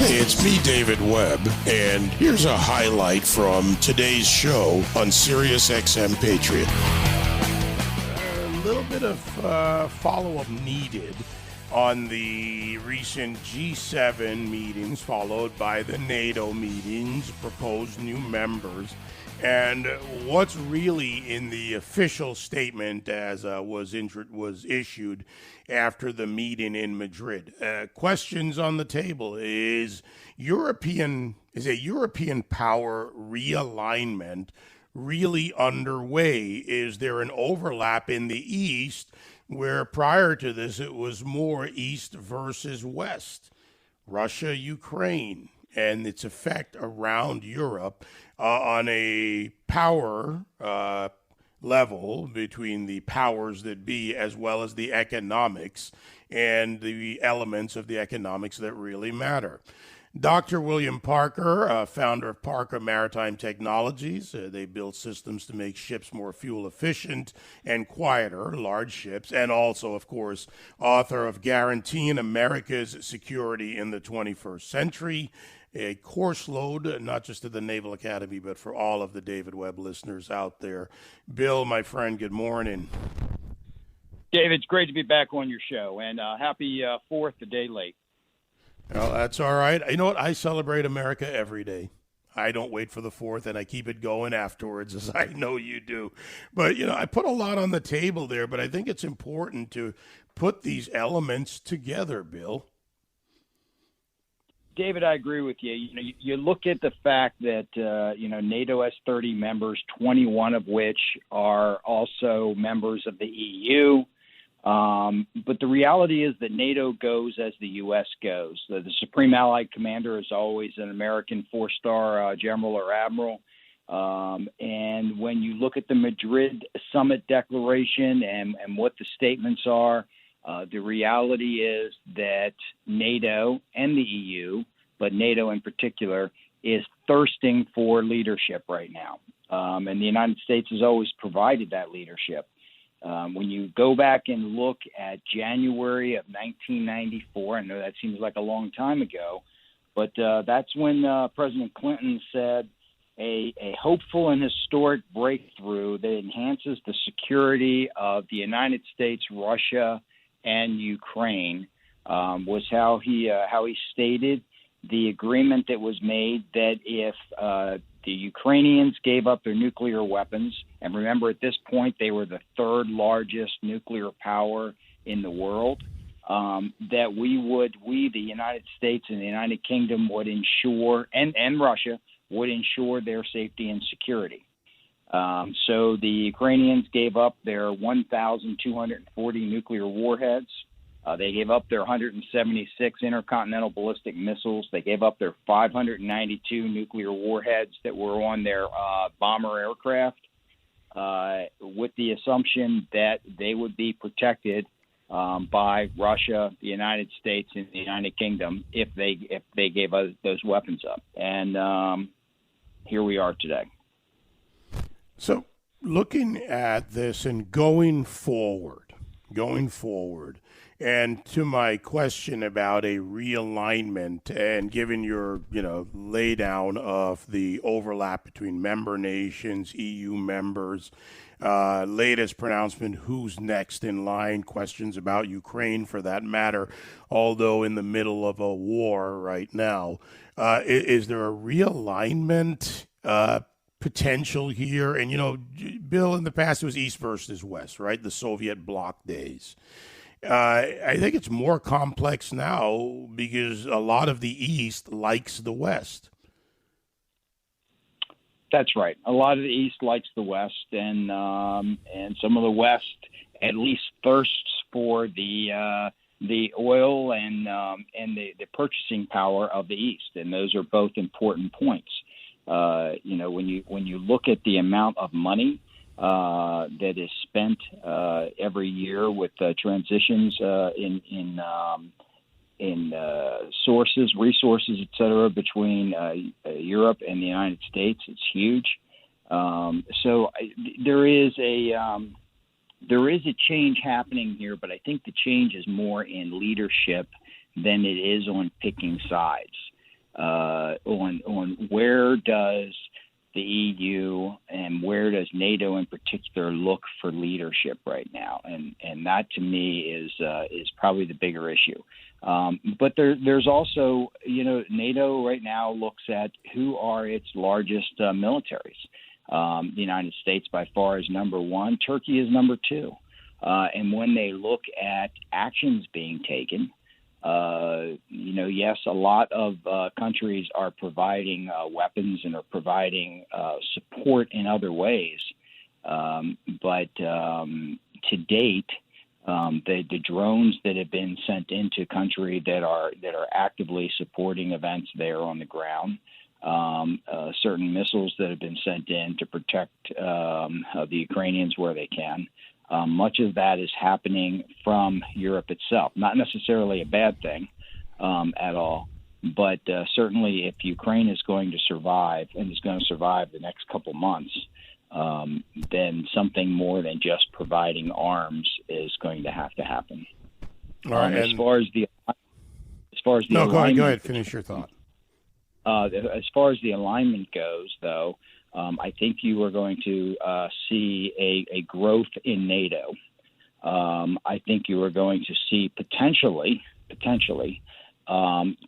Hey, it's me, David Webb, and here's a highlight from today's show on SiriusXM Patriot. A little bit of follow-up needed on the recent G7 meetings, followed by the NATO meetings, proposed new members, and what's really in the official statement as was issued after the meeting in Madrid. Questions on the table: is a European power realignment really underway? Is there an overlap in the East, where prior to this it was more East versus West? Russia, Ukraine, and its effect around Europe on a power level between the powers that be, as well as the economics and the elements of the economics that really matter. Dr. William Parker, founder of Parker Maritime Technologies. They build systems to make ships more fuel efficient and quieter, large ships, and also, of course, author of Guaranteeing America's Security in the 21st Century, a course load, not just at the Naval Academy, but for all of the David Webb listeners out there. Bill, my friend, good morning. David, it's great to be back on your show, and happy 4th, a day late. Well, that's all right. You know what? I celebrate America every day. I don't wait for the 4th, and I keep it going afterwards, as I know you do. But, I put a lot on the table there, but I think it's important to put these elements together, Bill. David, I agree with you. You look at the fact that, NATO has 30 members, 21 of which are also members of the EU. But the reality is that NATO goes as the U.S. goes. The Supreme Allied Commander is always an American 4-star general or admiral. And when you look at the Madrid Summit Declaration and what the statements are, the reality is that NATO and the EU, but NATO in particular, is thirsting for leadership right now. And the United States has always provided that leadership. When you go back and look at January of 1994, I know that seems like a long time ago, but that's when President Clinton said a hopeful and historic breakthrough that enhances the security of the United States, Russia, and Ukraine was how he stated the agreement that was made that if the Ukrainians gave up their nuclear weapons, and remember at this point they were the third largest nuclear power in the world, that we, the United States and the United Kingdom, would ensure, and Russia, would ensure their safety and security. So the Ukrainians gave up their 1,240 nuclear warheads. They gave up their 176 intercontinental ballistic missiles. They gave up their 592 nuclear warheads that were on their bomber aircraft, with the assumption that they would be protected by Russia, the United States, and the United Kingdom if they gave us those weapons up. And here we are today. So looking at this and going forward, and to my question about a realignment and given your, lay down of the overlap between member nations, EU members, latest pronouncement, who's next in line, questions about Ukraine for that matter, although in the middle of a war right now. Is there a realignment potential here? And, Bill, in the past it was East versus West, right? The Soviet bloc days. I think it's more complex now because a lot of the East likes the West. That's right. A lot of the East likes the West, and some of the West at least thirsts for the oil and the purchasing power of the East, and those are both important points. When you look at the amount of money that is spent every year with transitions in resources, et cetera, between Europe and the United States. It's huge. So there is a change happening here, but I think the change is more in leadership than it is on picking sides. on where does the EU and where does NATO in particular look for leadership right now, and that to me is probably the bigger issue. But there's also, NATO right now looks at who are its largest militaries. The United States by far is number one. Turkey is number two. And when they look at actions being taken, yes, a lot of countries are providing weapons and are providing support in other ways. But to date, the drones that have been sent into country that are actively supporting events there on the ground, certain missiles that have been sent in to protect the Ukrainians where they can. Much of that is happening from Europe itself. Not necessarily a bad thing at all, but certainly if Ukraine is going to survive and is going to survive the next couple months, then something more than just providing arms is going to have to happen. All right, as far as the no, go ahead. Finish your thought. As far as the alignment goes, though, I think you are going to see a growth in NATO. I think you are going to see potentially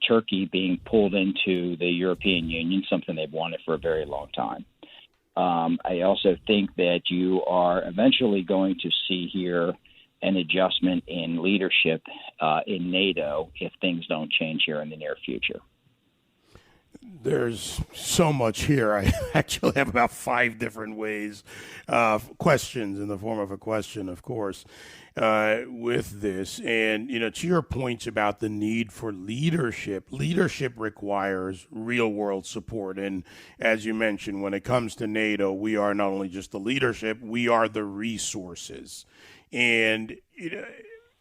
Turkey being pulled into the European Union, something they've wanted for a very long time. I also think that you are eventually going to see here an adjustment in leadership in NATO if things don't change here in the near future. There's so much here. I actually have about 5 different ways, questions in the form of a question, of course, with this. And, to your points about the need for leadership requires real-world support. And as you mentioned, when it comes to NATO, we are not only just the leadership, we are the resources. And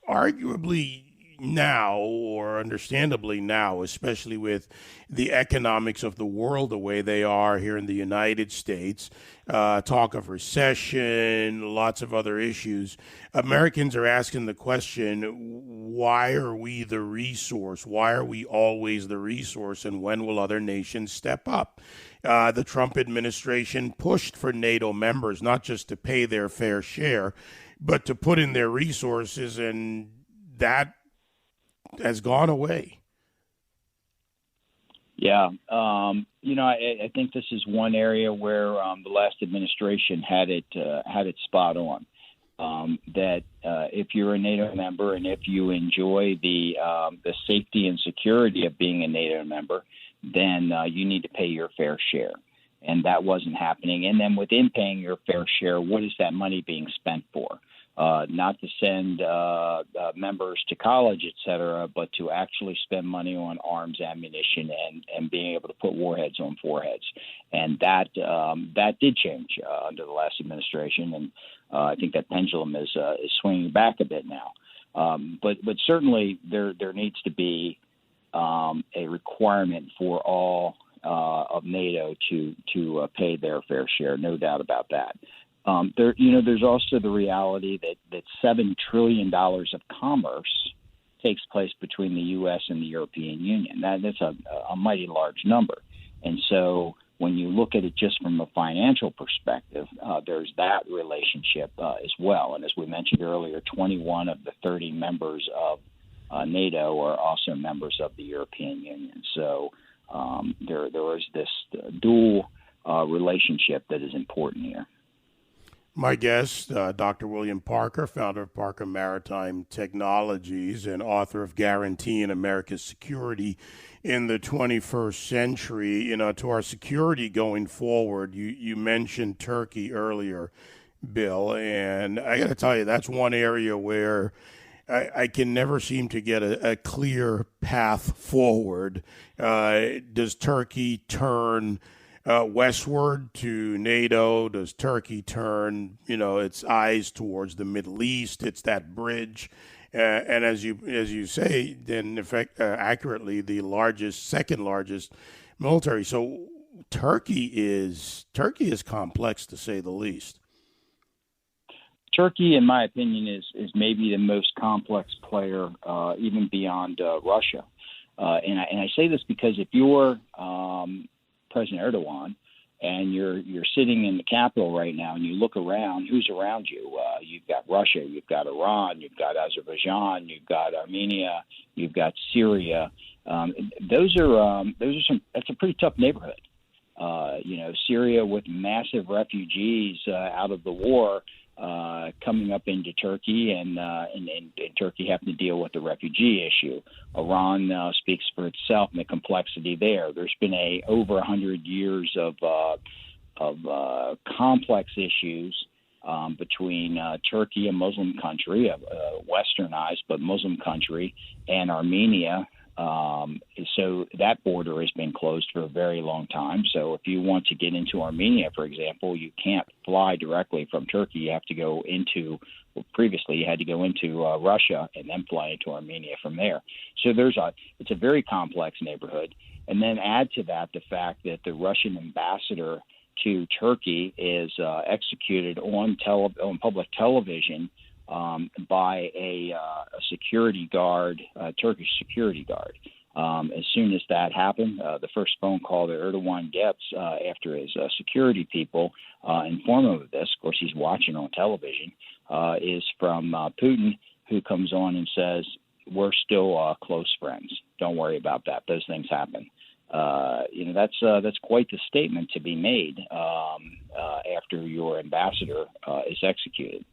arguably now, or understandably now, especially with the economics of the world the way they are here in the United States, talk of recession, lots of other issues, Americans are asking the question, why are we the resource? Why are we always the resource? And when will other nations step up? The Trump administration pushed for NATO members, not just to pay their fair share, but to put in their resources, and that has gone away. Yeah. I think this is one area where the last administration had it spot on. That if you're a NATO member and if you enjoy the safety and security of being a NATO member, then you need to pay your fair share. And that wasn't happening. And then within paying your fair share, what is that money being spent for? Not to send members to college, et cetera, but to actually spend money on arms, ammunition, and being able to put warheads on foreheads. And that did change under the last administration, and I think that pendulum is swinging back a bit now. But certainly there needs to be a requirement for all of NATO to pay their fair share, no doubt about that. There's also the reality that $7 trillion of commerce takes place between the U.S. and the European Union. That's a mighty large number. And so when you look at it just from a financial perspective, there's that relationship as well. And as we mentioned earlier, 21 of the 30 members of NATO are also members of the European Union. So there is this dual relationship that is important here. My guest, Dr. William Parker, founder of Parker Maritime Technologies and author of Guaranteeing America's Security in the 21st Century. To our security going forward, you mentioned Turkey earlier, Bill, and I got to tell you, that's one area where I can never seem to get a clear path forward. Does Turkey turn westward to NATO? Does Turkey turn, its eyes towards the Middle East? It's that bridge, and as you say, then in effect, accurately, the second largest military. So Turkey is complex, to say the least. Turkey, in my opinion, is maybe the most complex player, even beyond Russia. And I say this because if you're President Erdogan and you're sitting in the Capitol right now and you look around, who's around you? You've got Russia, you've got Iran, you've got Azerbaijan, you've got Armenia, you've got Syria. That's a pretty tough neighborhood. Syria with massive refugees out of the war coming up into Turkey, and Turkey having to deal with the refugee issue. Iran speaks for itself and the complexity there. There's been over 100 years of complex issues between Turkey, a Muslim country, a westernized but Muslim country, and Armenia. So that border has been closed for a very long time. So if you want to get into Armenia, for example, you can't fly directly from Turkey. You have to go previously you had to go into Russia and then fly into Armenia from there. So it's a very complex neighborhood. And then add to that the fact that the Russian ambassador to Turkey is executed on public television by a security guard, Turkish security guard. As soon as that happened, the first phone call that Erdogan gets after his security people inform him of this, of course he's watching on television, is from Putin, who comes on and says, "We're still close friends. Don't worry about that. Those things happen." That's quite the statement to be made after your ambassador is executed.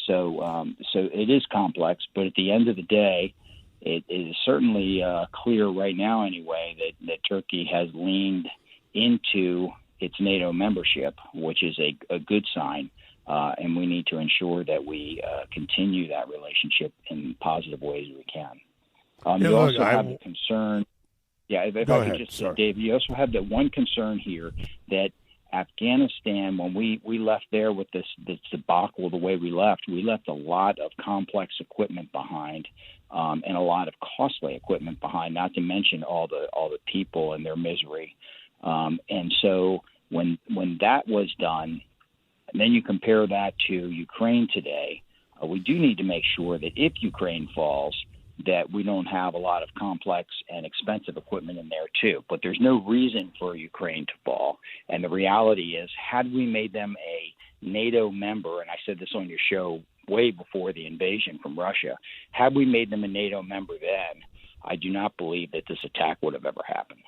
So it is complex, but at the end of the day, it is certainly clear right now anyway that Turkey has leaned into its NATO membership, which is a good sign, and we need to ensure that we continue that relationship in positive ways we can. You also have the concern. Yeah, if I could just say, Dave, you also have the one concern here that Afghanistan, when we left there with this debacle the way we left a lot of complex equipment behind, and a lot of costly equipment behind, not to mention all the people and their misery. And so when that was done, and then you compare that to Ukraine today, we do need to make sure that if Ukraine falls, that we don't have a lot of complex and expensive equipment in there too. But there's no reason for Ukraine to fall. And the reality is, had we made them a NATO member, and I said this on your show way before the invasion from Russia, had we made them a NATO member then, I do not believe that this attack would have ever happened.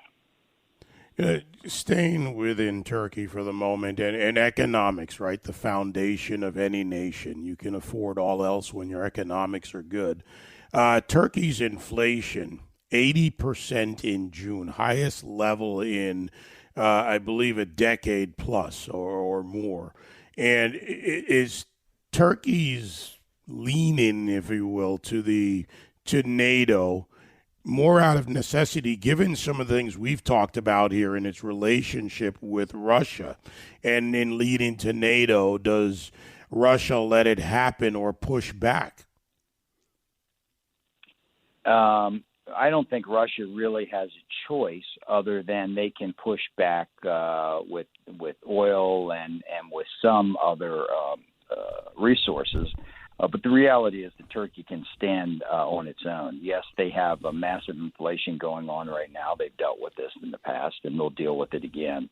Staying within Turkey for the moment, and economics, right? The foundation of any nation. You can afford all else when your economics are good. Turkey's inflation, 80% in June, highest level in, I believe, a decade plus or more. And is Turkey's leaning, if you will, to NATO more out of necessity, given some of the things we've talked about here in its relationship with Russia, and in leading to NATO, does Russia let it happen or push back? I don't think Russia really has a choice other than they can push back with oil and with some other resources. But the reality is that Turkey can stand on its own. Yes, they have a massive inflation going on right now. They've dealt with this in the past, and they'll deal with it again.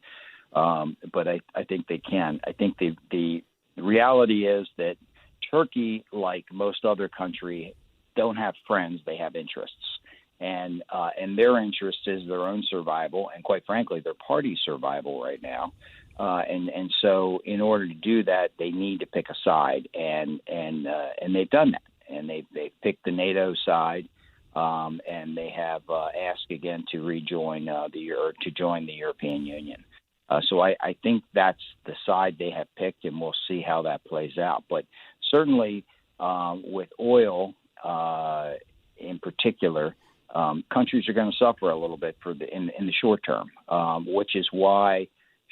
But I think they can. I think the reality is that Turkey, like most other country, don't have friends, they have interests. And their interest is their own survival, and quite frankly, their party's survival right now. And so in order to do that, they need to pick a side, and they've done that. And they've picked the NATO side, and they have asked again to rejoin to join the European Union. So I think that's the side they have picked, and we'll see how that plays out. But certainly with oil, in particular, countries are going to suffer a little bit in the short term, which is why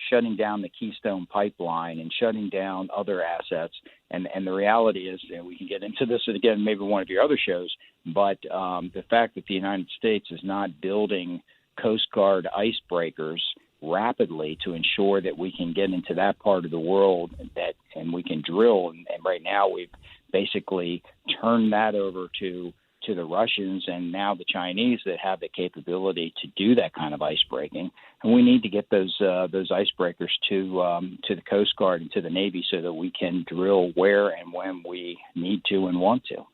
shutting down the Keystone Pipeline and shutting down other assets, and the reality is, and we can get into this again, maybe one of your other shows, but the fact that the United States is not building Coast Guard icebreakers rapidly to ensure that we can get into that part of the world and we can drill, and right now we've basically turned that over to to the Russians and now the Chinese that have the capability to do that kind of ice breaking. And we need to get those icebreakers to the Coast Guard and to the Navy so that we can drill where and when we need to and want to.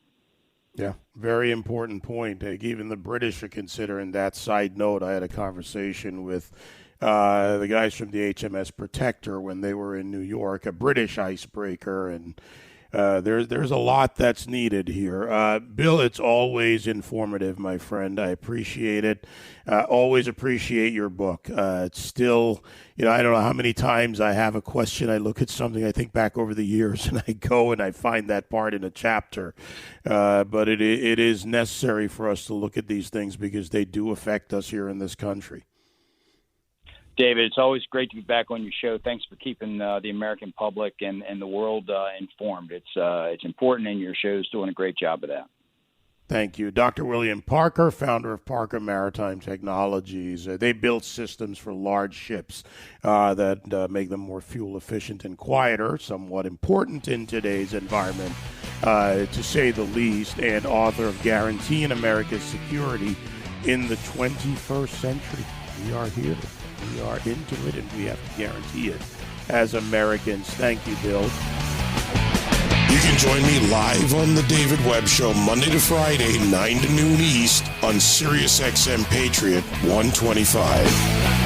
Yeah, very important point. Even the British are considering that. Side note, I had a conversation with the guys from the HMS Protector when they were in New York, a British icebreaker, and there's a lot that's needed here. Bill, it's always informative, my friend. I appreciate it. Always appreciate your book. It's still, I don't know how many times I have a question. I look at something, I think back over the years, and I go and I find that part in a chapter. But it is necessary for us to look at these things because they do affect us here in this country. David, it's always great to be back on your show. Thanks for keeping the American public and the world informed. It's important, and your show's doing a great job of that. Thank you. Dr. William Parker, founder of Parker Maritime Technologies. They build systems for large ships that make them more fuel efficient and quieter, somewhat important in today's environment, to say the least, and author of Guaranteeing America's Security in the 21st Century. We are here. We are into it, and we have to guarantee it as Americans. Thank you, Bill. You can join me live on the David Webb Show Monday to Friday, 9 to noon East on SiriusXM Patriot 125.